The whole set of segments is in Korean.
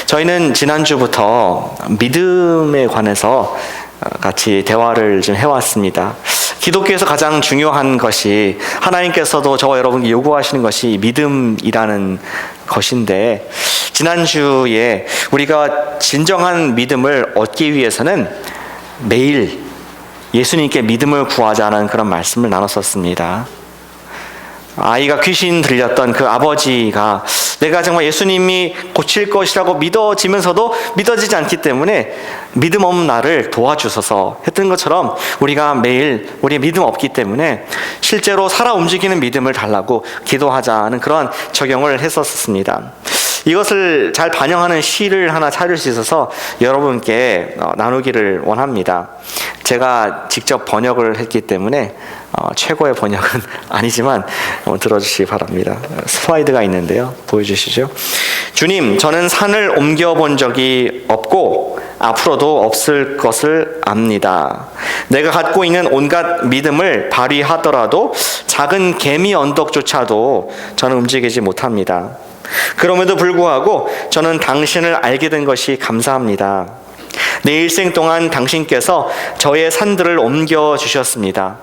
저희는 지난주부터 믿음에 관해서 같이 대화를 좀 해왔습니다. 기독교에서 가장 중요한 것이 하나님께서도 저와 여러분께 요구하시는 것이 믿음이라는 것인데, 지난주에 우리가 진정한 믿음을 얻기 위해서는 매일 예수님께 믿음을 구하자는 그런 말씀을 나눴었습니다. 아이가 귀신 들렸던 그 아버지가 내가 정말 예수님이 고칠 것이라고 믿어지면서도 믿어지지 않기 때문에 믿음 없는 나를 도와주소서 했던 것처럼, 우리가 매일 우리의 믿음 없기 때문에 실제로 살아 움직이는 믿음을 달라고 기도하자는 그런 적용을 했었습니다. 이것을 잘 반영하는 시를 하나 찾을 수 있어서 여러분께 나누기를 원합니다. 제가 직접 번역을 했기 때문에 최고의 번역은 아니지만 들어주시기 바랍니다. 슬라이드가 있는데요, 보여주시죠. 주님, 저는 산을 옮겨본 적이 없고 앞으로도 없을 것을 압니다. 내가 갖고 있는 온갖 믿음을 발휘하더라도 작은 개미 언덕조차도 저는 움직이지 못합니다. 그럼에도 불구하고 저는 당신을 알게 된 것이 감사합니다. 내 일생 동안 당신께서 저의 산들을 옮겨주셨습니다.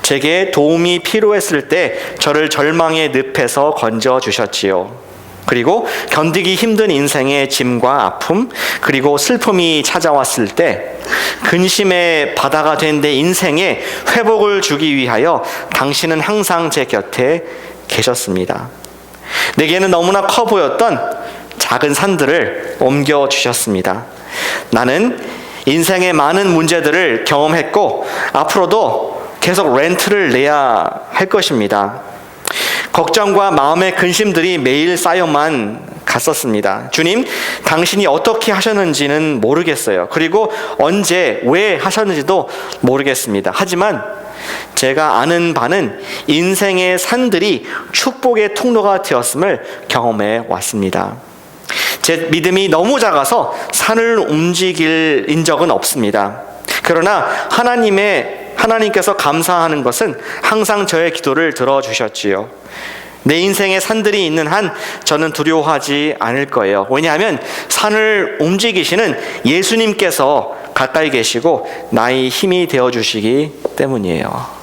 제게 도움이 필요했을 때 저를 절망의 늪에서 건져주셨지요. 그리고 견디기 힘든 인생의 짐과 아픔, 그리고 슬픔이 찾아왔을 때 근심의 바다가 된 내 인생에 회복을 주기 위하여 당신은 항상 제 곁에 계셨습니다. 내게는 너무나 커 보였던 작은 산들을 옮겨주셨습니다. 나는 인생의 많은 문제들을 경험했고 앞으로도 계속 렌트를 내야 할 것입니다. 걱정과 마음의 근심들이 매일 쌓여만 갔었습니다. 주님, 당신이 어떻게 하셨는지는 모르겠어요. 그리고 언제, 왜 하셨는지도 모르겠습니다. 하지만 제가 아는 바는 인생의 산들이 축복의 통로가 되었음을 경험해 왔습니다. 제 믿음이 너무 작아서 산을 움직일 적은 없습니다. 그러나 하나님께서 감사하는 것은 항상 저의 기도를 들어주셨지요. 내 인생에 산들이 있는 한 저는 두려워하지 않을 거예요. 왜냐하면 산을 움직이시는 예수님께서 가까이 계시고 나의 힘이 되어주시기 때문이에요.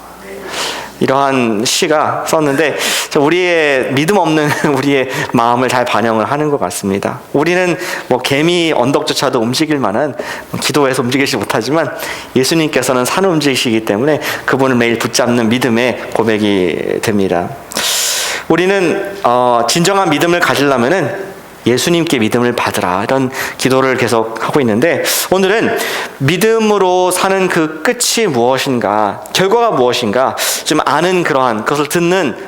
이러한 시가 썼는데 우리의 믿음 없는 우리의 마음을 잘 반영을 하는 것 같습니다. 우리는 개미 언덕조차도 움직일 만한 기도해서 움직이지 못하지만 예수님께서는 산을 움직이시기 때문에 그분을 매일 붙잡는 믿음의 고백이 됩니다. 우리는 진정한 믿음을 가지려면은 예수님께 믿음을 받으라, 이런 기도를 계속 하고 있는데, 오늘은 믿음으로 사는 그 끝이 무엇인가, 결과가 무엇인가 좀 아는 그러한 것을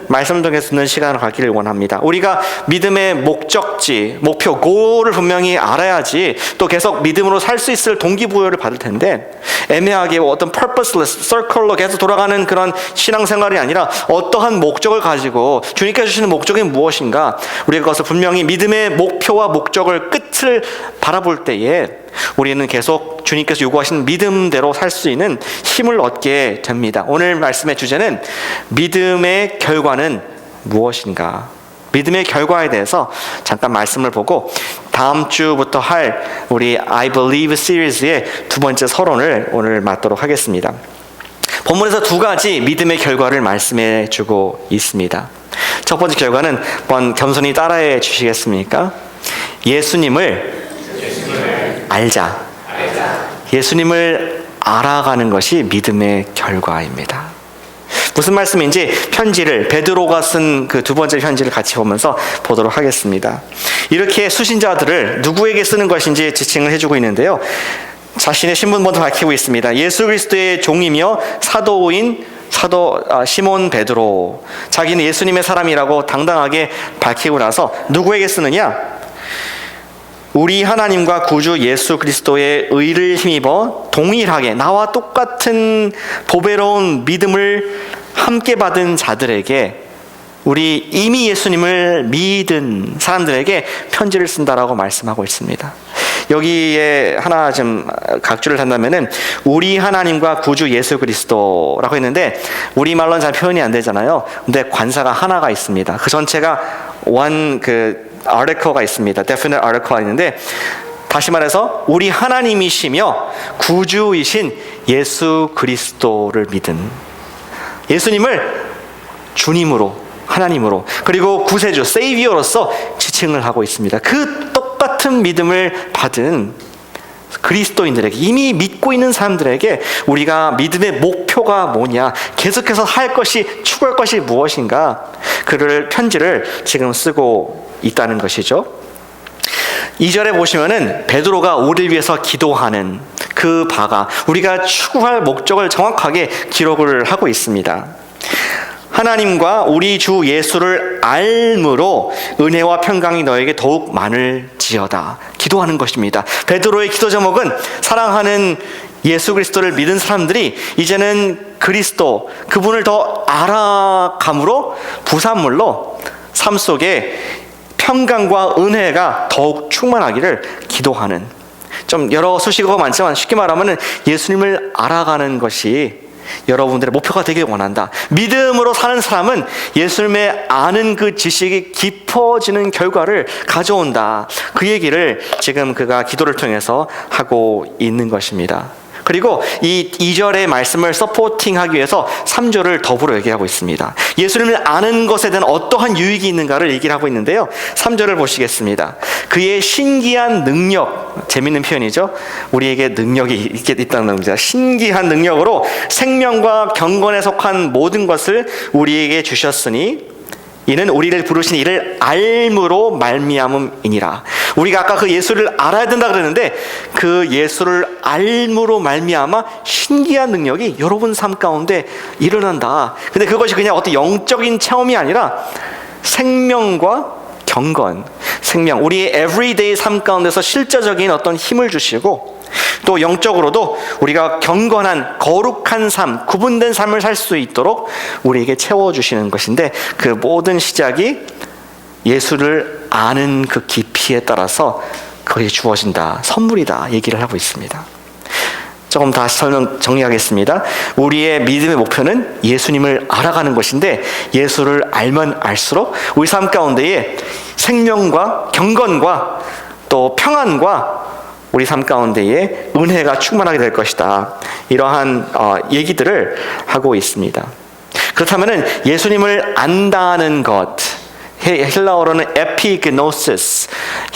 말씀을 통해 듣는 시간을 갖기를 원합니다. 우리가 믿음의 목적지, 목표, 고를 분명히 알아야지 또 계속 믿음으로 살 수 있을 동기부여를 받을 텐데, 애매하게 어떤 purposeless, circle로 계속 돌아가는 그런 신앙생활이 아니라 어떠한 목적을 가지고 주님께서 주시는 목적이 무엇인가, 우리가 그것을 분명히 믿음의 목표와 목적을 끝을 바라볼 때에 우리는 계속 주님께서 요구하시는 믿음대로 살 수 있는 힘을 얻게 됩니다. 오늘 말씀의 주제는 믿음의 결과는 무엇인가? 믿음의 결과에 대해서 잠깐 말씀을 보고 다음 주부터 할 우리 I Believe 시리즈의 두 번째 서론을 오늘 맡도록 하겠습니다. 본문에서 두 가지 믿음의 결과를 말씀해 주고 있습니다. 첫 번째 결과는 한번 겸손히 따라해 주시겠습니까? 예수님을 알자. 예수님을 알아가는 것이 믿음의 결과입니다. 무슨 말씀인지 베드로가 쓴 그 두 번째 편지를 같이 보면서 보도록 하겠습니다. 이렇게 수신자들을 누구에게 쓰는 것인지 지칭을 해주고 있는데요, 자신의 신분부터 밝히고 있습니다. 예수 그리스도의 종이며 사도인 시몬 베드로, 자기는 예수님의 사람이라고 당당하게 밝히고 나서 누구에게 쓰느냐? 우리 하나님과 구주 예수 그리스도의 의를 힘입어 동일하게 나와 똑같은 보배로운 믿음을 함께 받은 자들에게, 우리 이미 예수님을 믿은 사람들에게 편지를 쓴다라고 말씀하고 있습니다. 여기에 하나 좀 각주를 한다면은 우리 하나님과 구주 예수 그리스도라고 했는데 우리말로는 잘 표현이 안 되잖아요. 근데 관사가 하나가 있습니다. 그 전체가 article가 있습니다. definite article가 있는데, 다시 말해서 우리 하나님이시며 구주이신 예수 그리스도를 믿은, 예수님을 주님으로, 하나님으로, 그리고 구세주, 세이비어로서 지칭을 하고 있습니다. 그 똑같은 믿음을 받은 그리스도인들에게, 이미 믿고 있는 사람들에게 우리가 믿음의 목표가 뭐냐, 계속해서 할 것이, 추구할 것이 무엇인가, 그를 편지를 지금 쓰고 있다는 것이죠. 2절에 보시면은 베드로가 우리를 위해서 기도하는 그 바가, 우리가 추구할 목적을 정확하게 기록을 하고 있습니다. 하나님과 우리 주 예수를 알므로 은혜와 평강이 너에게 더욱 많을지어다, 기도하는 것입니다. 베드로의 기도 제목은 사랑하는 예수 그리스도를 믿은 사람들이 이제는 그리스도, 그분을 더 알아감으로, 부산물로 삶 속에 평강과 은혜가 더욱 충만하기를 기도하는, 좀 여러 수식어가 많지만 쉽게 말하면 예수님을 알아가는 것이 여러분들의 목표가 되길 원한다. 믿음으로 사는 사람은 예수님의 아는 그 지식이 깊어지는 결과를 가져온다. 그 얘기를 지금 그가 기도를 통해서 하고 있는 것입니다. 그리고 이 2절의 말씀을 서포팅하기 위해서 3절을 더불어 얘기하고 있습니다. 예수님을 아는 것에 대한 어떠한 유익이 있는가를 얘기를 하고 있는데요. 3절을 보시겠습니다. 그의 신기한 능력, 재밌는 표현이죠. 우리에게 능력이 있다는 겁니다. 신기한 능력으로 생명과 경건에 속한 모든 것을 우리에게 주셨으니 이는 우리를 부르신 이를 알므로 말미암음이니라. 우리가 아까 그 예수를 알아야 된다 그랬는데, 그 예수를 알므로 말미암아 신기한 능력이 여러분 삶 가운데 일어난다. 근데 그것이 그냥 어떤 영적인 체험이 아니라 생명과 경건, 생명, 우리의 everyday 삶 가운데서 실제적인 어떤 힘을 주시고, 또 영적으로도 우리가 경건한 거룩한 삶, 구분된 삶을 살 수 있도록 우리에게 채워주시는 것인데, 그 모든 시작이 예수를 아는 그 깊이에 따라서 그것이 주어진다, 선물이다 얘기를 하고 있습니다. 조금 다시 정리하겠습니다. 우리의 믿음의 목표는 예수님을 알아가는 것인데, 예수를 알면 알수록 우리 삶 가운데에 생명과 경건과 또 평안과 우리 삶 가운데에 은혜가 충만하게 될 것이다. 이러한 얘기들을 하고 있습니다. 그렇다면 예수님을 안다는 것, 헬라어로는 에피그노시스,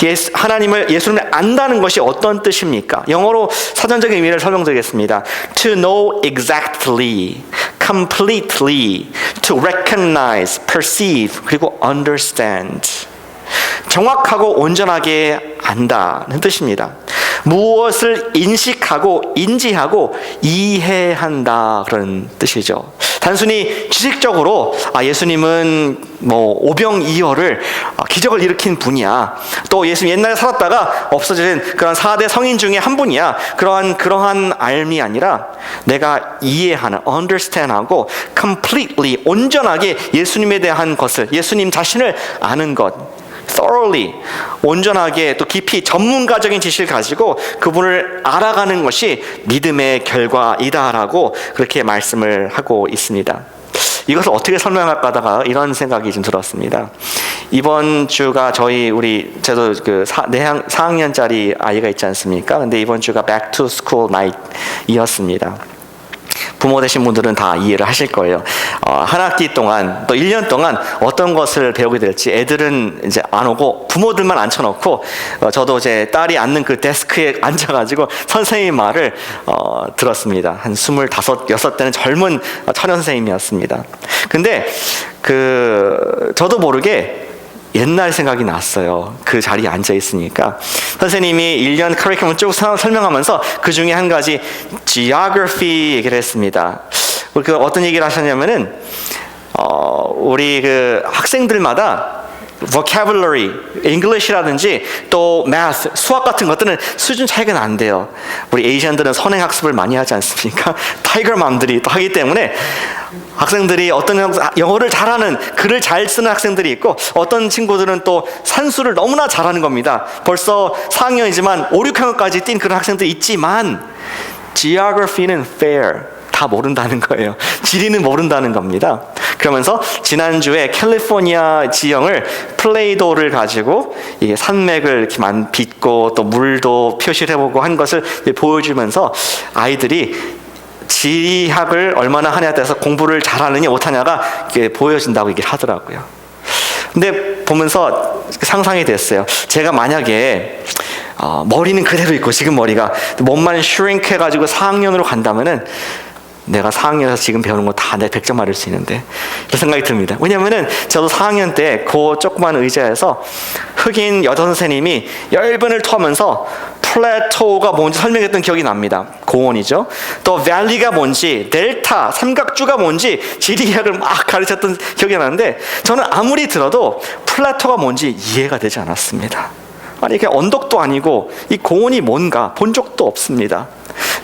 예수님을 안다는 것이 어떤 뜻입니까? 영어로 사전적인 의미를 설명드리겠습니다. To know exactly, completely, to recognize, perceive, 그리고 understand. 정확하고 온전하게 안다는 뜻입니다. 무엇을 인식하고 인지하고 이해한다, 그런 뜻이죠. 단순히 지식적으로 예수님은 오병이어를 기적을 일으킨 분이야, 또 예수님 옛날에 살았다가 없어진 그런 4대 성인 중에 한 분이야, 그러한 알미 아니라 내가 이해하는, understand하고 completely, 온전하게 예수님에 대한 것을, 예수님 자신을 아는 것, thoroughly, 온전하게 또 깊이 전문가적인 지식을 가지고 그분을 알아가는 것이 믿음의 결과이다라고 그렇게 말씀을 하고 있습니다. 이것을 어떻게 설명할까 하다가 이런 생각이 좀 들었습니다. 이번 주가 저도 4학년짜리 아이가 있지 않습니까? 근데 이번 주가 back to school night이었습니다. 부모 되신 분들은 다 이해를 하실 거예요. 한 학기 동안, 또 1년 동안 어떤 것을 배우게 될지 애들은 이제 안 오고 부모들만 앉혀놓고, 저도 제 딸이 앉는 그 데스크에 앉아가지고 선생님 말을 들었습니다. 한 25, 6대는 젊은 처녀 선생님이었습니다. 근데 저도 모르게 옛날 생각이 났어요. 그 자리에 앉아 있으니까 선생님이 1년 커리큘럼 쭉 설명하면서 그 중에 한 가지 geography 얘기를 했습니다. 어떤 얘기를 하셨냐면은 우리 학생들마다 vocabulary, English라든지 또 math, 수학 같은 것들은 수준 차이가 난대요. 우리 에이시안들은 선행 학습을 많이 하지 않습니까? 타이거맘들이 또 하기 때문에 학생들이 어떤 영어를 잘하는, 글을 잘 쓰는 학생들이 있고, 어떤 친구들은 또 산수를 너무나 잘하는 겁니다. 벌써 4학년이지만 5, 6학년까지 뛴 그런 학생들이 있지만 geography는 fair, 다 모른다는 거예요. 지리는 모른다는 겁니다. 그러면서 지난주에 캘리포니아 지형을 플레이도를 가지고 이게 산맥을 이렇게 빚고 또 물도 표시를 해보고 한 것을 보여주면서 아이들이 지리학을 얼마나 하냐에 따라서 공부를 잘하느냐 못하냐가 보여진다고 얘기를 하더라고요. 근데 보면서 상상이 됐어요. 제가 만약에 머리는 그대로 있고 지금 머리가 몸만 슈링크 해가지고 4학년으로 간다면은 내가 4학년에서 지금 배우는 거 다 내 100점 맞을 수 있는데 이런 생각이 듭니다. 왜냐면은 저도 4학년 때 그 조그만 의자에서 흑인 여자 선생님이 열변을 토하면서 플래토가 뭔지 설명했던 기억이 납니다. 고원이죠. 또 밸리가 뭔지, 델타, 삼각주가 뭔지 지리학을 막 가르쳤던 기억이 나는데 저는 아무리 들어도 플래토가 뭔지 이해가 되지 않았습니다. 아니 이게 언덕도 아니고 이 고원이 뭔가 본 적도 없습니다.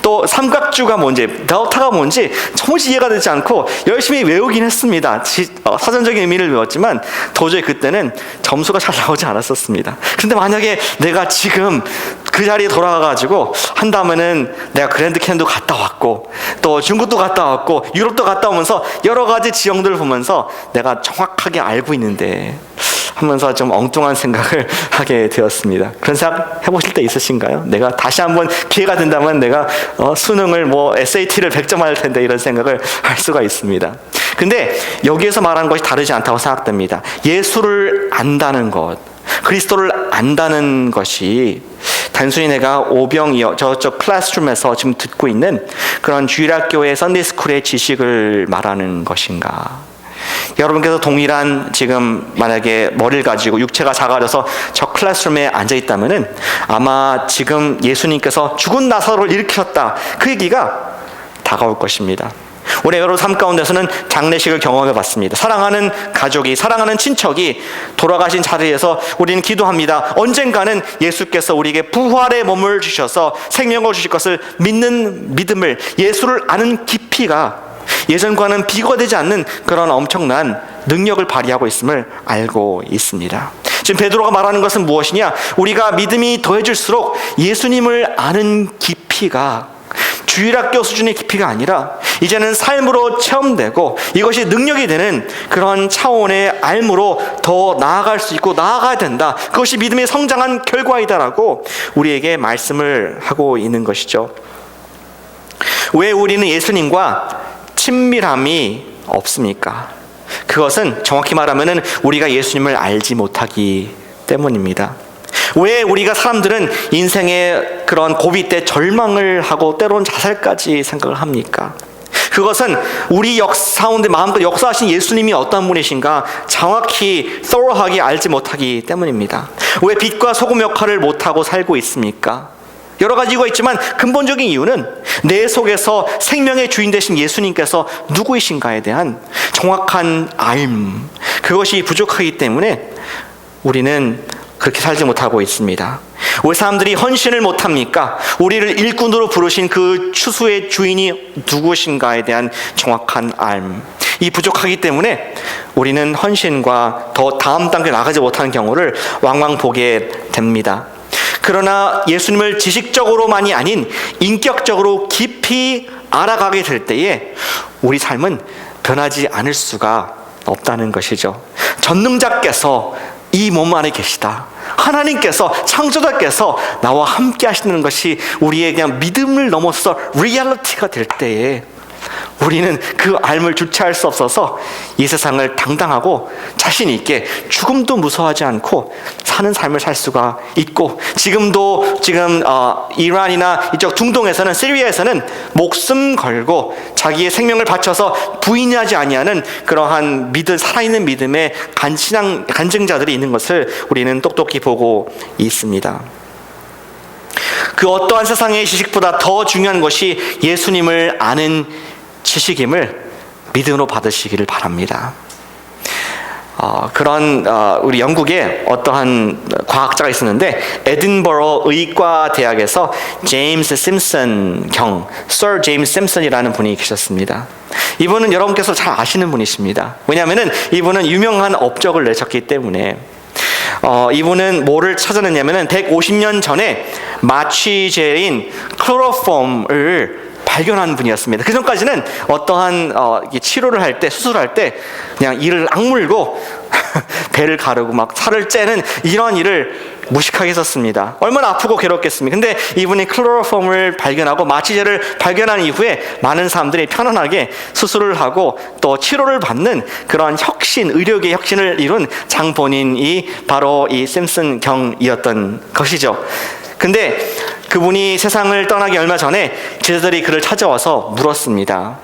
또 삼각주가 뭔지, 델타가 뭔지 도무지 이해가 되지 않고 열심히 외우긴 했습니다. 사전적인 의미를 외웠지만 도저히 그때는 점수가 잘 나오지 않았었습니다. 근데 만약에 내가 지금 그 자리에 돌아가가지고 한다면은 내가 그랜드 캐년도 갔다 왔고 또 중국도 갔다 왔고 유럽도 갔다 오면서 여러 가지 지형들을 보면서 내가 정확하게 알고 있는데 하면서 좀 엉뚱한 생각을 하게 되었습니다. 그런 생각 해보실 때 있으신가요? 내가 다시 한번 기회가 된다면 내가 수능을 SAT를 100점 할 텐데 이런 생각을 할 수가 있습니다. 근데 여기에서 말하는 것이 다르지 않다고 생각됩니다. 예수를 안다는 것, 그리스도를 안다는 것이 단순히 내가 오병이어 저쪽 클래스룸에서 지금 듣고 있는 그런 주일학교의 선데이스쿨의 지식을 말하는 것인가? 여러분께서 동일한 지금 만약에 머리를 가지고 육체가 작아져서 저 클래스룸에 앉아 있다면은 아마 지금 예수님께서 죽은 나사로를 일으켰다 그 얘기가 다가올 것입니다. 올해 여러분 삶 가운데서는 장례식을 경험해 봤습니다. 사랑하는 가족이, 사랑하는 친척이 돌아가신 자리에서 우리는 기도합니다. 언젠가는 예수께서 우리에게 부활의 몸을 주셔서 생명을 주실 것을 믿는 믿음을, 예수를 아는 깊이가 예전과는 비교되지 않는 그런 엄청난 능력을 발휘하고 있음을 알고 있습니다. 지금 베드로가 말하는 것은 무엇이냐? 우리가 믿음이 더해질수록 예수님을 아는 깊이가 주일학교 수준의 깊이가 아니라 이제는 삶으로 체험되고 이것이 능력이 되는 그런 차원의 알므로 더 나아갈 수 있고 나아가야 된다. 그것이 믿음의 성장한 결과이다라고 우리에게 말씀을 하고 있는 것이죠. 왜 우리는 예수님과 친밀함이 없습니까? 그것은 정확히 말하면 우리가 예수님을 알지 못하기 때문입니다. 왜 우리가 사람들은 인생의 그런 고비 때 절망을 하고 때로는 자살까지 생각을 합니까? 그것은 우리 역사 가운데 마음껏 역사하신 예수님이 어떤 분이신가 정확히 thorough하게 알지 못하기 때문입니다. 왜 빛과 소금 역할을 못하고 살고 있습니까? 여러 가지 이유가 있지만 근본적인 이유는 내 속에서 생명의 주인 되신 예수님께서 누구이신가에 대한 정확한 알, 그것이 부족하기 때문에 우리는 그렇게 살지 못하고 있습니다. 왜 사람들이 헌신을 못합니까? 우리를 일꾼으로 부르신 그 추수의 주인이 누구신가에 대한 정확한 알, 이 부족하기 때문에 우리는 헌신과 더 다음 단계에 나가지 못하는 경우를 왕왕 보게 됩니다. 그러나 예수님을 지식적으로만이 아닌 인격적으로 깊이 알아가게 될 때에 우리 삶은 변하지 않을 수가 없다는 것이죠. 전능자께서 이 몸 안에 계시다. 하나님께서, 창조자께서 나와 함께 하시는 것이 우리의 그냥 믿음을 넘어서 리얼리티가 될 때에 우리는 그 알을 주체할 수 없어서 이 세상을 당당하고 자신 있게 죽음도 무서워하지 않고 사는 삶을 살 수가 있고, 지금 이란이나 이쪽 중동에서는, 시리아에서는 목숨 걸고 자기의 생명을 바쳐서 부인하지 아니하는 그러한 살아있는 믿음의 간증자들이 있는 것을 우리는 똑똑히 보고 있습니다. 그 어떠한 세상의 지식보다 더 중요한 것이 예수님을 아는 지식임을 믿음으로 받으시기를 바랍니다. 우리 영국에 어떠한 과학자가 있었는데 에딘버러 의과 대학에서 제임스 심슨 Sir 제임스 심슨이라는 분이 계셨습니다. 이분은 여러분께서 잘 아시는 분이십니다. 왜냐하면 이분은 유명한 업적을 내셨기 때문에. 이분은 뭐를 찾아냈냐면은 150년 전에 마취제인 클로로폼을 발견한 분이었습니다. 그 전까지는 어떠한 치료를 할 때, 수술할 때 그냥 이를 악물고 배를 가르고 막 살을 째는 이런 일을 무식하게 했었습니다. 얼마나 아프고 괴롭겠습니까? 근데 이분이 클로로폼을 발견하고 마취제를 발견한 이후에 많은 사람들이 편안하게 수술을 하고 또 치료를 받는 그런 혁신, 의료계 혁신을 이룬 장본인이 바로 이 심슨 경이었던 것이죠. 근데 그분이 세상을 떠나기 얼마 전에 제자들이 그를 찾아와서 물었습니다.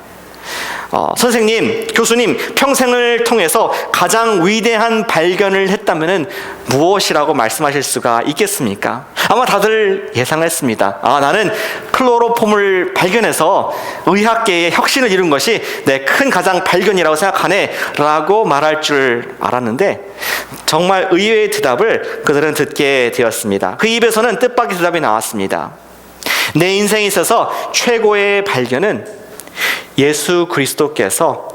선생님, 교수님, 평생을 통해서 가장 위대한 발견을 했다면 무엇이라고 말씀하실 수가 있겠습니까? 아마 다들 예상했습니다. 나는 클로로폼을 발견해서 의학계의 혁신을 이룬 것이 내 큰 가장 발견이라고 생각하네 라고 말할 줄 알았는데 정말 의외의 대답을 그들은 듣게 되었습니다. 그 입에서는 뜻밖의 대답이 나왔습니다. 내 인생에 있어서 최고의 발견은 예수 그리스도께서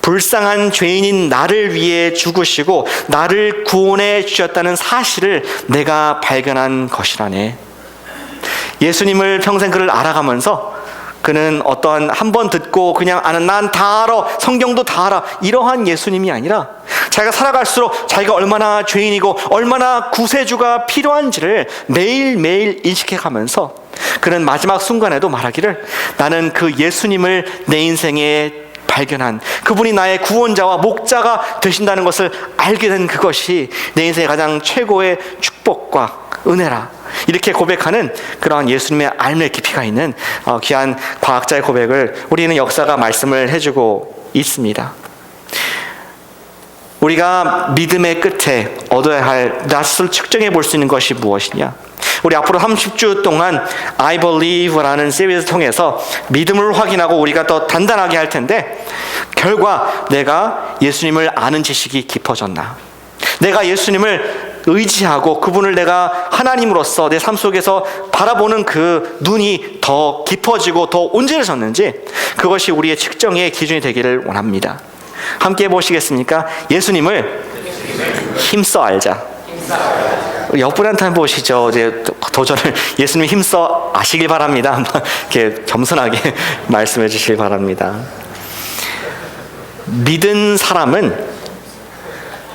불쌍한 죄인인 나를 위해 죽으시고 나를 구원해 주셨다는 사실을 내가 발견한 것이라네. 예수님을 평생 그를 알아가면서 그는 어떠한 한 번 듣고 그냥 아는 난 다 알아, 성경도 다 알아, 이러한 예수님이 아니라 자기가 살아갈수록 자기가 얼마나 죄인이고 얼마나 구세주가 필요한지를 매일매일 인식해가면서 그는 마지막 순간에도 말하기를 나는 그 예수님을 내 인생에 발견한 그분이 나의 구원자와 목자가 되신다는 것을 알게 된 그것이 내 인생의 가장 최고의 축복과 은혜라, 이렇게 고백하는 그러한 예수님의 알매 깊이가 있는 귀한 과학자의 고백을 우리는 역사가 말씀을 해주고 있습니다. 우리가 믿음의 끝에 얻어야 할 낯을 측정해 볼 수 있는 것이 무엇이냐? 우리 앞으로 30주 동안 I Believe라는 시리즈를 통해서 믿음을 확인하고 우리가 더 단단하게 할 텐데, 결과 내가 예수님을 아는 지식이 깊어졌나? 내가 예수님을 의지하고 그분을 내가 하나님으로서 내 삶 속에서 바라보는 그 눈이 더 깊어지고 더 온전해졌는지, 그것이 우리의 측정의 기준이 되기를 원합니다. 함께 해보시겠습니까? 예수님을 힘써 알자. 옆분한테 한번 보시죠. 이제 도전을 예수님 힘써 아시길 바랍니다. 한번 이렇게 겸손하게 말씀해 주시길 바랍니다. 믿은 사람은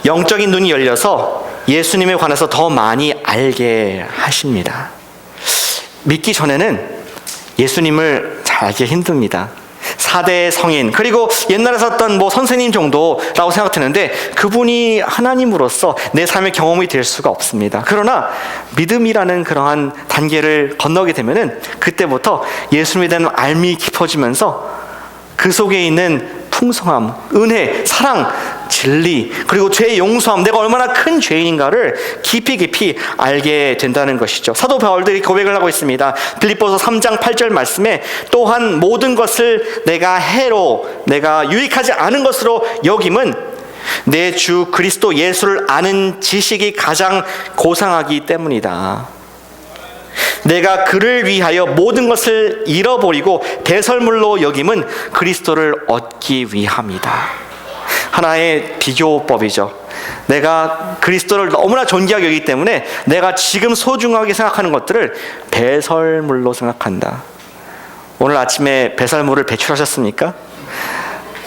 영적인 눈이 열려서 예수님에 관해서 더 많이 알게 하십니다. 믿기 전에는 예수님을 잘 알기 힘듭니다. 4대 성인, 그리고 옛날에 썼던 선생님 정도라고 생각했는데 그분이 하나님으로서 내 삶의 경험이 될 수가 없습니다. 그러나 믿음이라는 그러한 단계를 건너게 되면은 그때부터 예수님에 대한 알미 깊어지면서 그 속에 있는 풍성함, 은혜, 사랑, 진리, 그리고 죄의 용서함, 내가 얼마나 큰 죄인인가를 깊이 알게 된다는 것이죠. 사도 바울들이 고백을 하고 있습니다. 빌립보서 3장 8절 말씀에 또한 모든 것을 내가 해로, 내가 유익하지 않은 것으로 여김은 내 주 그리스도 예수를 아는 지식이 가장 고상하기 때문이다. 내가 그를 위하여 모든 것을 잃어버리고 배설물로 여김은 그리스도를 얻기 위함이다. 하나의 비교법이죠. 내가 그리스도를 너무나 존귀하게 여기기 때문에 내가 지금 소중하게 생각하는 것들을 배설물로 생각한다. 오늘 아침에 배설물을 배출하셨습니까?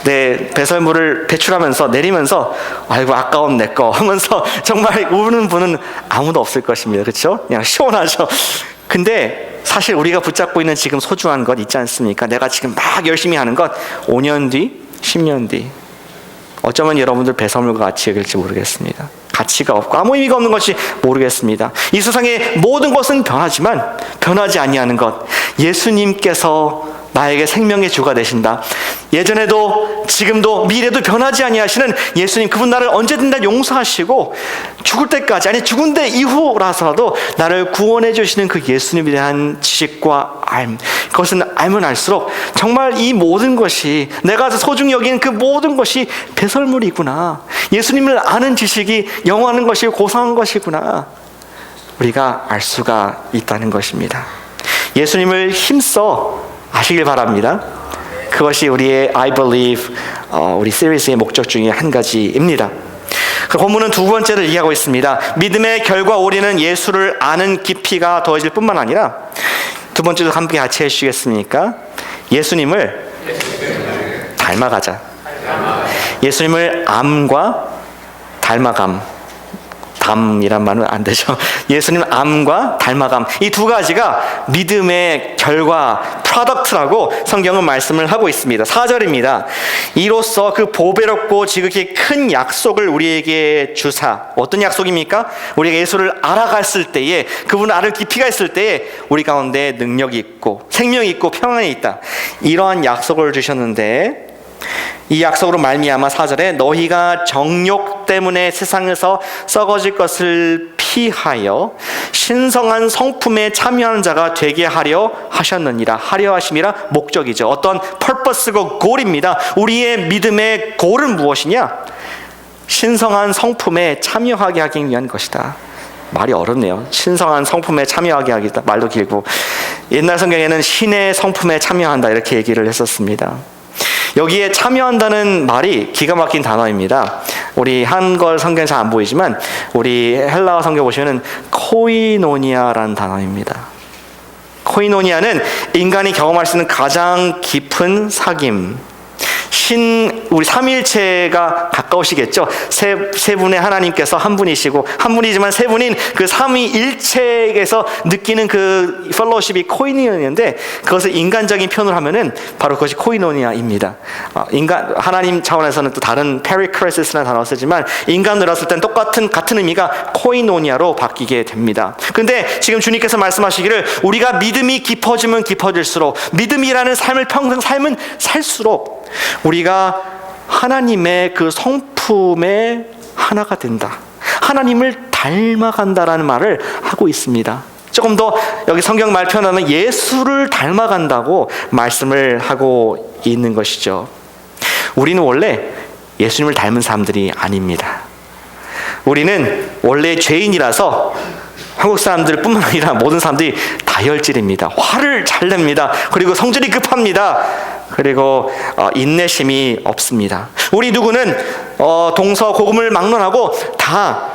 네, 배설물을 배출하면서 내리면서 아이고 아까운 내 거 하면서 정말 우는 분은 아무도 없을 것입니다. 그렇죠? 그냥 시원하죠. 근데 사실 우리가 붙잡고 있는 지금 소중한 것 있지 않습니까? 내가 지금 막 열심히 하는 것 5년 뒤, 10년 뒤 어쩌면 여러분들 배설물과 같이 여길지 모르겠습니다. 가치가 없고 아무 의미가 없는 것이 모르겠습니다. 이 세상의 모든 것은 변하지만 변하지 아니하는 것, 예수님께서 나에게 생명의 주가 되신다. 예전에도 지금도 미래도 변하지 아니하시는 예수님, 그분 나를 언제든 다 용서하시고 죽을 때까지, 아니 죽은 데 이후라서라도 나를 구원해 주시는 그 예수님에 대한 지식과 알, 그것은 알면 알수록 정말 이 모든 것이, 내가 소중히 여기는 그 모든 것이 배설물이구나, 예수님을 아는 지식이 영원한 것이고 고상한 것이구나, 우리가 알 수가 있다는 것입니다. 예수님을 힘써 아시길 바랍니다. 그것이 우리의 I Believe 우리 시리즈의 목적 중에 한 가지입니다. 그 본문은 두 번째를 얘기하고 있습니다. 믿음의 결과 우리는 예수를 아는 깊이가 더해질 뿐만 아니라, 두 번째도 함께 같이 해주시겠습니까? 예수님을 닮아가자. 예수님을 암과 닮아감. 담이란 말은 안 되죠. 예수님 암과 닮아감. 이 두 가지가 믿음의 결과, 프로덕트라고 성경은 말씀을 하고 있습니다. 4절입니다. 이로써 그 보배롭고 지극히 큰 약속을 우리에게 주사. 어떤 약속입니까? 우리가 예수를 알아갔을 때에, 그분을 알을 깊이가 있을 때에 우리 가운데 능력이 있고 생명이 있고 평안이 있다. 이러한 약속을 주셨는데, 이 약속으로 말미암아 4절에 너희가 정욕 때문에 세상에서 썩어질 것을 피하여 신성한 성품에 참여하는 자가 되게 하려 하셨느니라. 하려 하심이라 목적이죠. 어떤 purpose고 goal입니다. 우리의 믿음의 goal은 무엇이냐? 신성한 성품에 참여하게 하기 위한 것이다. 말이 어렵네요. 신성한 성품에 참여하게 하겠다. 말도 길고, 옛날 성경에는 신의 성품에 참여한다 이렇게 얘기를 했었습니다. 여기에 참여한다는 말이 기가 막힌 단어입니다. 우리 한글 성경에 잘 안 보이지만 우리 헬라어 성경 보시면 코이노니아라는 단어입니다. 코이노니아는 인간이 경험할 수 있는 가장 깊은 사귐. 우리 삼위일체가 가까우시겠죠. 세 분의 하나님께서 한 분이시고 한 분이지만 세 분인 그 삼위일체에서 느끼는 그 펠로우십이 코이노니아인데, 그것을 인간적인 표현을 하면은 바로 그것이 코이노니아입니다. 하나님 차원에서는 또 다른 페리크레시스라는 단어를 쓰지만 인간으로 봤을 땐 같은 의미가 코이노니아로 바뀌게 됩니다. 근데 지금 주님께서 말씀하시기를 우리가 믿음이 깊어지면 깊어질수록, 믿음이라는 삶을 평생 삶은 살수록 우리가 하나님의 그 성품의 하나가 된다. 하나님을 닮아간다라는 말을 하고 있습니다. 조금 더 여기 성경 말 표현하면 예수를 닮아간다고 말씀을 하고 있는 것이죠. 우리는 원래 예수님을 닮은 사람들이 아닙니다. 우리는 원래 죄인이라서 한국 사람들뿐만 아니라 모든 사람들이 다혈질입니다. 화를 잘 냅니다. 그리고 성질이 급합니다. 그리고 인내심이 없습니다. 우리 누구는 동서고금을 막론하고 다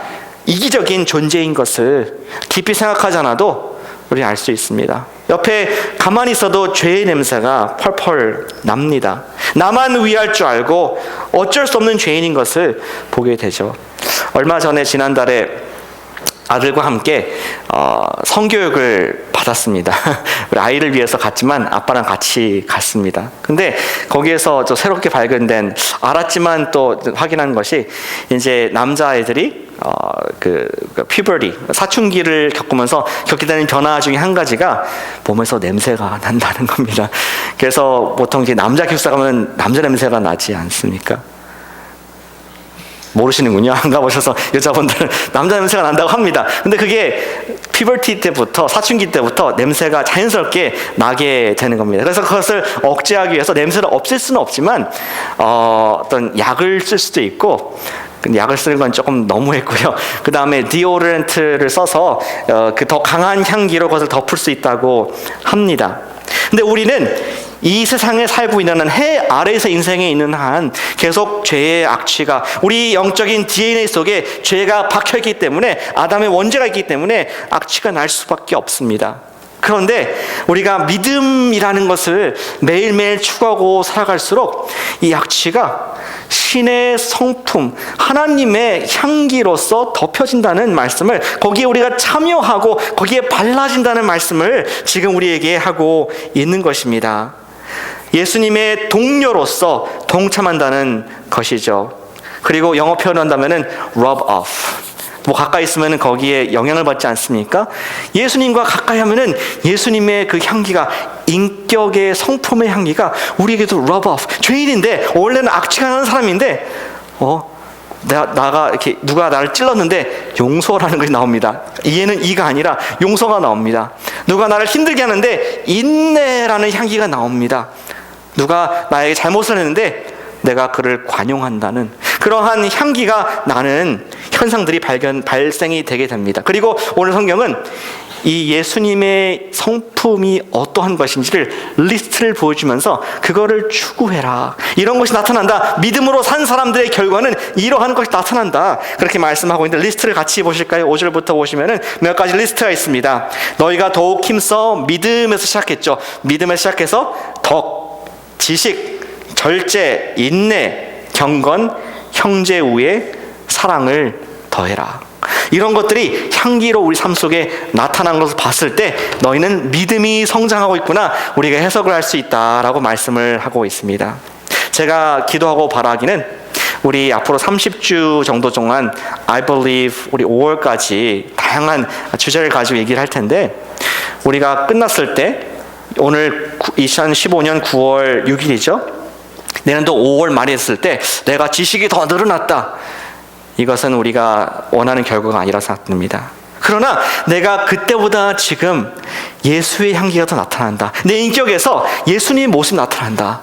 이기적인 존재인 것을 깊이 생각하지 않아도 우리는 알 수 있습니다. 옆에 가만히 있어도 죄의 냄새가 펄펄 납니다. 나만 위할 줄 알고 어쩔 수 없는 죄인인 것을 보게 되죠. 얼마 전에 지난달에 아들과 함께 성교육을 받았습니다. 우리 아이를 위해서 갔지만 아빠랑 같이 갔습니다. 근데 거기에서 저 새롭게 발견된, 알았지만 또 확인한 것이, 이제 남자아이들이 puberty, 사춘기를 겪으면서 겪게 되는 변화 중에 한 가지가 몸에서 냄새가 난다는 겁니다. 그래서 보통 이제 남자 기숙사 가면 남자 냄새가 나지 않습니까? 모르시는군요. 안 가보셔서. 여자분들은 남자 냄새가 난다고 합니다. 근데 그게 피버티 때부터, 사춘기 때부터 냄새가 자연스럽게 나게 되는 겁니다. 그래서 그것을 억제하기 위해서 냄새를 없앨 수는 없지만 어떤 약을 쓸 수도 있고, 근데 약을 쓰는 건 조금 너무했고요. 그 다음에 디오드렌트를 써서 그 더 강한 향기로 그것을 덮을 수 있다고 합니다. 근데 우리는 이 세상에 살고 있는 해 아래에서 인생에 있는 한 계속 죄의 악취가, 우리 영적인 DNA 속에 죄가 박혀있기 때문에, 아담의 원죄가 있기 때문에 악취가 날 수밖에 없습니다. 그런데 우리가 믿음이라는 것을 매일매일 추구하고 살아갈수록 이 악취가 신의 성품, 하나님의 향기로서 덮여진다는 말씀을, 거기에 우리가 참여하고 거기에 발라진다는 말씀을 지금 우리에게 하고 있는 것입니다. 예수님의 동료로서 동참한다는 것이죠. 그리고 영어 표현한다면은 rub off. 뭐 가까이 있으면 거기에 영향을 받지 않습니까? 예수님과 가까이 하면은 예수님의 그 향기가, 인격의 성품의 향기가 우리에게도 rub off. 죄인인데, 원래는 악취가 나는 사람인데, 나가 이렇게 누가 나를 찔렀는데 용서라는 것이 나옵니다. 이해는 이가 아니라 용서가 나옵니다. 누가 나를 힘들게 하는데 인내라는 향기가 나옵니다. 누가 나에게 잘못을 했는데 내가 그를 관용한다는 그러한 향기가 나는 현상들이 발생이 되게 됩니다. 그리고 오늘 성경은 이 예수님의 성품이 어떠한 것인지를 리스트를 보여주면서 그거를 추구해라, 이런 것이 나타난다, 믿음으로 산 사람들의 결과는 이러한 것이 나타난다, 그렇게 말씀하고 있는데, 리스트를 같이 보실까요? 5절부터 보시면은 몇 가지 리스트가 있습니다. 너희가 더욱 힘써 믿음에서 시작했죠. 믿음에서 시작해서 덕, 지식, 절제, 인내, 경건, 형제 우애, 사랑을 더해라. 이런 것들이 향기로 우리 삶 속에 나타난 것을 봤을 때 너희는 믿음이 성장하고 있구나, 우리가 해석을 할 수 있다라고 말씀을 하고 있습니다. 제가 기도하고 바라기는 우리 앞으로 30주 정도 동안 I believe 우리 5월까지 다양한 주제를 가지고 얘기를 할 텐데, 우리가 끝났을 때 오늘 2015년 9월 6일이죠. 내년도 5월 말에 했을 때 내가 지식이 더 늘어났다, 이것은 우리가 원하는 결과가 아니라 생각됩니다. 그러나 내가 그때보다 지금 예수의 향기가 더 나타난다, 내 인격에서 예수님의 모습이 나타난다,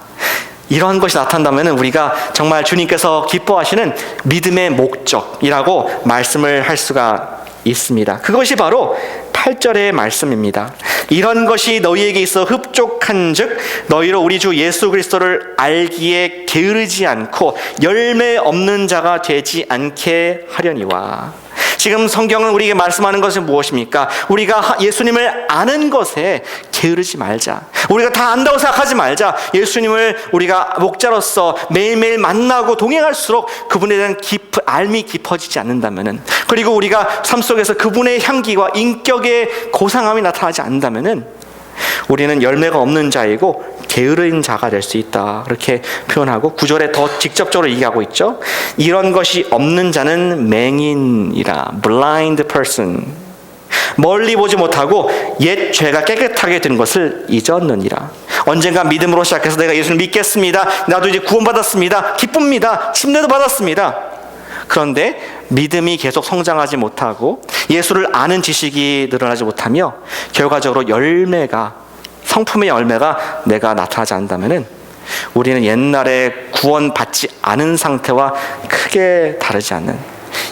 이러한 것이 나타난다면 우리가 정말 주님께서 기뻐하시는 믿음의 목적이라고 말씀을 할 수가 있습니다. 그것이 바로 8절의 말씀입니다. 이런 것이 너희에게 있어 흡족한 즉 너희로 우리 주 예수 그리스도를 알기에 게으르지 않고 열매 없는 자가 되지 않게 하려니와. 지금 성경은 우리에게 말씀하는 것은 무엇입니까? 우리가 예수님을 아는 것에 게으르지 말자. 우리가 다 안다고 생각하지 말자. 예수님을 우리가 목자로서 매일매일 만나고 동행할수록 그분에 대한 알미 깊어지지 않는다면은, 그리고 우리가 삶 속에서 그분의 향기와 인격의 고상함이 나타나지 않는다면은 우리는 열매가 없는 자이고 게으른 자가 될 수 있다, 그렇게 표현하고 9절에 더 직접적으로 얘기하고 있죠. 이런 것이 없는 자는 맹인이라, blind person, 멀리 보지 못하고 옛 죄가 깨끗하게 된 것을 잊었느니라. 언젠가 믿음으로 시작해서 내가 예수를 믿겠습니다, 나도 이제 구원받았습니다, 기쁩니다, 침례도 받았습니다. 그런데 믿음이 계속 성장하지 못하고 예수를 아는 지식이 늘어나지 못하며 결과적으로 성품의 열매가 내가 나타나지 않는다면 우리는 옛날에 구원받지 않은 상태와 크게 다르지 않는,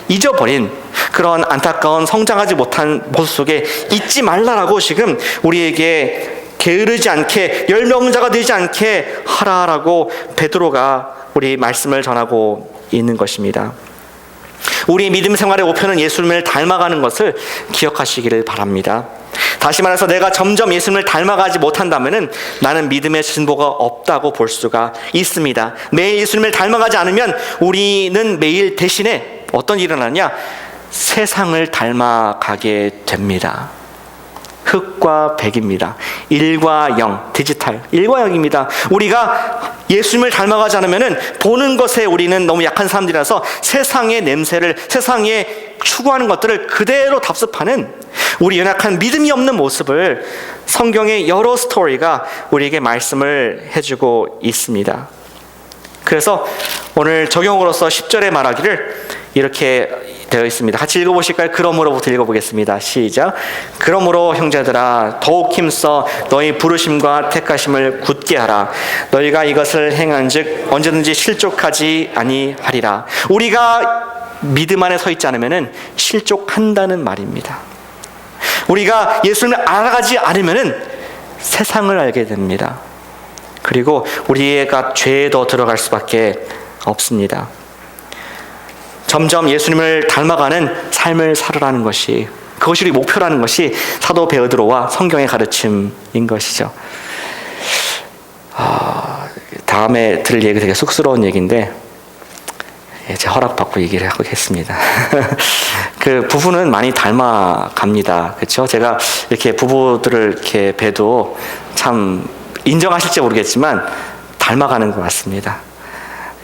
잊어버린 그런 안타까운 성장하지 못한 모습 속에 잊지 말라라고 지금 우리에게 게으르지 않게 열매 없는 자가 되지 않게 하라라고 베드로가 우리 말씀을 전하고 있는 것입니다. 우리 믿음 생활의 목표는 예수님을 닮아가는 것을 기억하시기를 바랍니다. 다시 말해서 내가 점점 예수님을 닮아가지 못한다면 나는 믿음의 진보가 없다고 볼 수가 있습니다. 매일 예수님을 닮아가지 않으면 우리는 매일 대신에 어떤 일이 일어나냐? 세상을 닮아가게 됩니다. 흑과 백입니다. 1과 0, 디지털 1과 0입니다. 우리가 예수님을 닮아가지 않으면 보는 것에 우리는 너무 약한 사람들이라서 세상의 냄새를, 세상에 추구하는 것들을 그대로 답습하는 우리 연약한 믿음이 없는 모습을 성경의 여러 스토리가 우리에게 말씀을 해주고 있습니다. 그래서 오늘 적용으로서 10절에 말하기를 이렇게 되어 있습니다. 같이 읽어보실까요? 그러므로부터 읽어보겠습니다. 시작. 그러므로 형제들아 더욱 힘써 너희 부르심과 택하심을 굳게 하라. 너희가 이것을 행한즉 언제든지 실족하지 아니하리라. 우리가 믿음 안에 서 있지 않으면 실족한다는 말입니다. 우리가 예수님을 알아가지 않으면 세상을 알게 됩니다. 그리고 우리가 죄에 더 들어갈 수밖에 없습니다. 점점 예수님을 닮아가는 삶을 살으라는 것이, 그것이 우리 목표라는 것이 사도 베드로와 성경의 가르침인 것이죠. 다음에 들을 얘기 되게 쑥스러운 얘기인데 제 허락받고 얘기를 하겠습니다. 그 부부는 많이 닮아갑니다. 그렇죠? 제가 이렇게 부부들을 이렇게 봬도 참 인정하실지 모르겠지만 닮아가는 것 같습니다.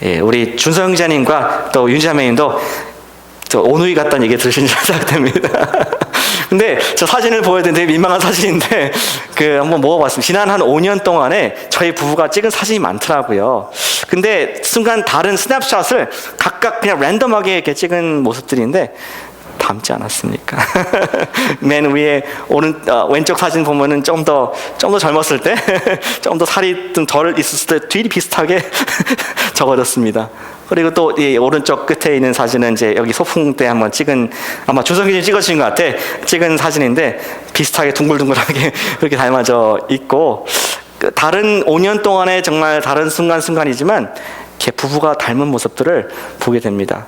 예, 우리 준서 형제님과 또 윤자매님도 저 오누이 같다는 얘기 들으신 줄 생각됩니다. 근데 저 사진을 보여드리는데 되게 민망한 사진인데 한번 모아봤습니다. 지난 한 5년 동안에 저희 부부가 찍은 사진이 많더라고요. 근데 순간 다른 스냅샷을 각각 그냥 랜덤하게 이렇게 찍은 모습들인데 닮지 않았습니까? 맨 위에 왼쪽 사진 보면은 좀 더 젊었을 때, 좀 더 살이 좀 덜 있었을 때 되게 비슷하게 적어졌습니다. 그리고 또 이 오른쪽 끝에 있는 사진은 이제 여기 소풍 때 한번 찍은, 아마 조성기님 찍으신 것 같아. 찍은 사진인데 비슷하게 둥글둥글하게 그렇게 닮아져 있고, 다른 5년 동안에 정말 다른 순간순간이지만 이렇게 부부가 닮은 모습들을 보게 됩니다.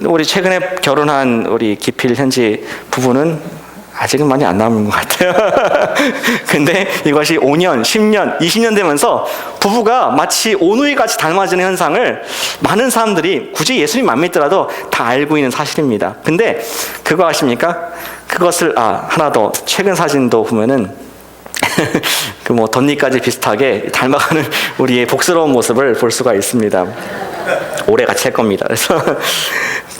우리 최근에 결혼한 우리 기필 현지 부부는 아직은 많이 안 남은 것 같아요. 근데 이것이 5년, 10년, 20년 되면서 부부가 마치 오누이같이 닮아지는 현상을 많은 사람들이 굳이 예수님 안 믿더라도 다 알고 있는 사실입니다. 근데 그거 아십니까? 그것을 하나 더 최근 사진도 보면은 그 뭐 덧니까지 비슷하게 닮아가는 우리의 복스러운 모습을 볼 수가 있습니다. 오래 같이 할 겁니다. 그래서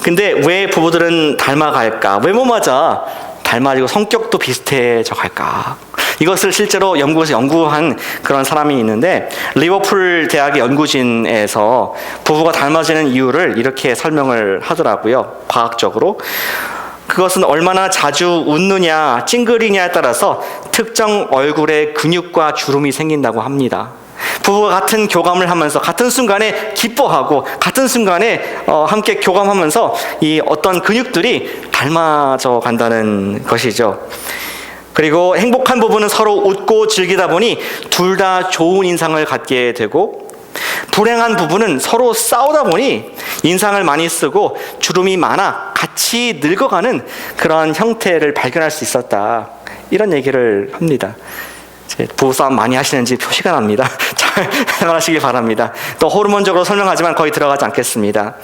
근데 왜 부부들은 닮아갈까? 외모마저 닮아지고 성격도 비슷해져 갈까? 이것을 실제로 영국에서 연구한 그런 사람이 있는데 리버풀 대학의 연구진에서 부부가 닮아지는 이유를 이렇게 설명을 하더라고요. 과학적으로. 그것은 얼마나 자주 웃느냐, 찡그리냐에 따라서 특정 얼굴에 근육과 주름이 생긴다고 합니다. 부부가 같은 교감을 하면서 같은 순간에 기뻐하고 같은 순간에 함께 교감하면서 이 어떤 근육들이 닮아져 간다는 것이죠. 그리고 행복한 부부는 서로 웃고 즐기다 보니 둘 다 좋은 인상을 갖게 되고, 불행한 부부는 서로 싸우다 보니 인상을 많이 쓰고 주름이 많아 같이 늙어가는 그런 형태를 발견할 수 있었다. 이런 얘기를 합니다. 부부싸움 많이 하시는지 표시가 납니다. 잘 생각하시기 바랍니다. 또 호르몬적으로 설명하지만 거의 들어가지 않겠습니다.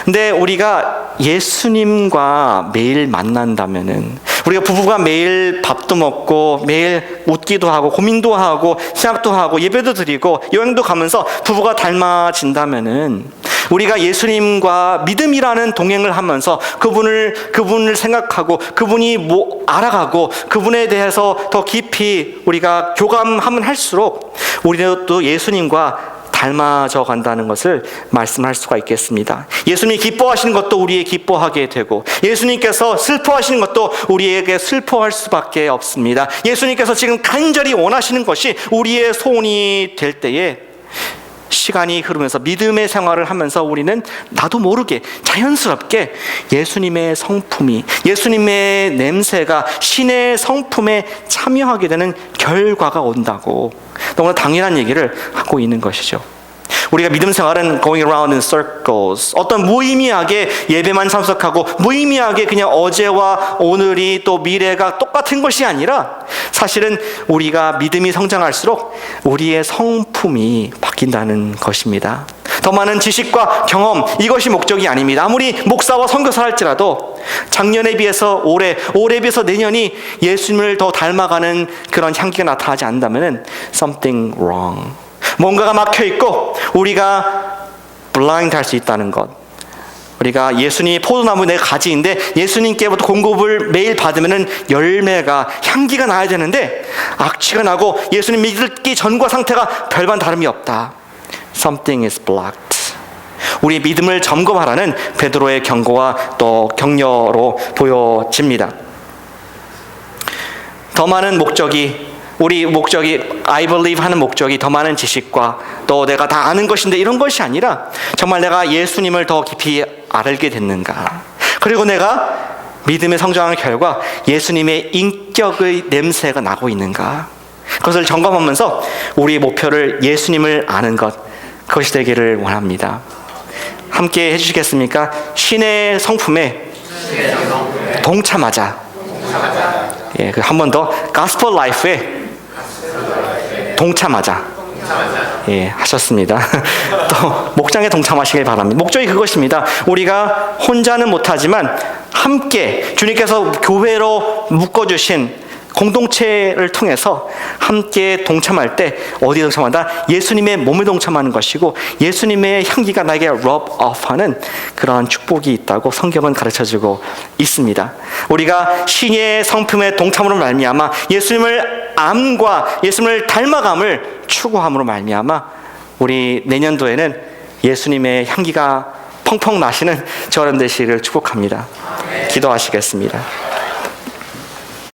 근데 우리가 예수님과 매일 만난다면은, 우리가 부부가 매일 밥도 먹고 매일 웃기도 하고 고민도 하고 신학도 하고 예배도 드리고 여행도 가면서 부부가 닮아진다면은, 우리가 예수님과 믿음이라는 동행을 하면서 그분을 생각하고 그분이 알아가고 그분에 대해서 더 깊이 우리가 교감하면 할수록 우리도 예수님과 닮아져 간다는 것을 말씀할 수가 있겠습니다. 예수님이 기뻐하시는 것도 우리의 기뻐하게 되고, 예수님께서 슬퍼하시는 것도 우리에게 슬퍼할 수밖에 없습니다. 예수님께서 지금 간절히 원하시는 것이 우리의 소원이 될 때에 시간이 흐르면서 믿음의 생활을 하면서 우리는 나도 모르게 자연스럽게 예수님의 성품이, 예수님의 냄새가 신의 성품에 참여하게 되는 결과가 온다고 너무나 당연한 얘기를 하고 있는 것이죠. 우리가 믿음 생활은 going around in circles, 어떤 무의미하게 예배만 참석하고 무의미하게 그냥 어제와 오늘이 또 미래가 똑같은 것이 아니라, 사실은 우리가 믿음이 성장할수록 우리의 성품이 바뀐다는 것입니다. 더 많은 지식과 경험, 이것이 목적이 아닙니다. 아무리 목사와 선교사를 할지라도 작년에 비해서 올해에 비해서 내년이 예수님을 더 닮아가는 그런 향기가 나타나지 않는다면 something wrong, 뭔가가 막혀있고 우리가 블라인드 할 수 있다는 것. 우리가 예수님이 포도나무 내 가지인데 예수님께부터 공급을 매일 받으면 열매가, 향기가 나야 되는데 악취가 나고 예수님 믿기 전과 상태가 별반 다름이 없다. Something is blocked. 우리 믿음을 점검하라는 베드로의 경고와 또 격려로 보여집니다. 더 많은 목적이, 우리 목적이 I believe 하는 목적이 더 많은 지식과 또 내가 다 아는 것인데 이런 것이 아니라, 정말 내가 예수님을 더 깊이 알게 됐는가, 그리고 내가 믿음의 성장의 결과 예수님의 인격의 냄새가 나고 있는가, 그것을 점검하면서 우리의 목표를 예수님을 아는 것, 그것이 되기를 원합니다. 함께 해주시겠습니까? 신의 성품에 동참하자. 예, 한 번 더, 가스펠 라이프에 동참하자. 예, 하셨습니다. 또 목장에 동참하시길 바랍니다. 목적이 그것입니다. 우리가 혼자는 못하지만 함께 주님께서 교회로 묶어주신 공동체를 통해서 함께 동참할 때 어디에 동참한다? 예수님의 몸에 동참하는 것이고 예수님의 향기가 나에게 rub off 하는 그런 축복이 있다고 성경은 가르쳐주고 있습니다. 우리가 신의 성품에 동참으로 말미암아 예수님을 암과 예수님을 닮아감을 추구함으로 말미암아 우리 내년도에는 예수님의 향기가 펑펑 나시는 저런 되시기를 축복합니다. 기도하시겠습니다.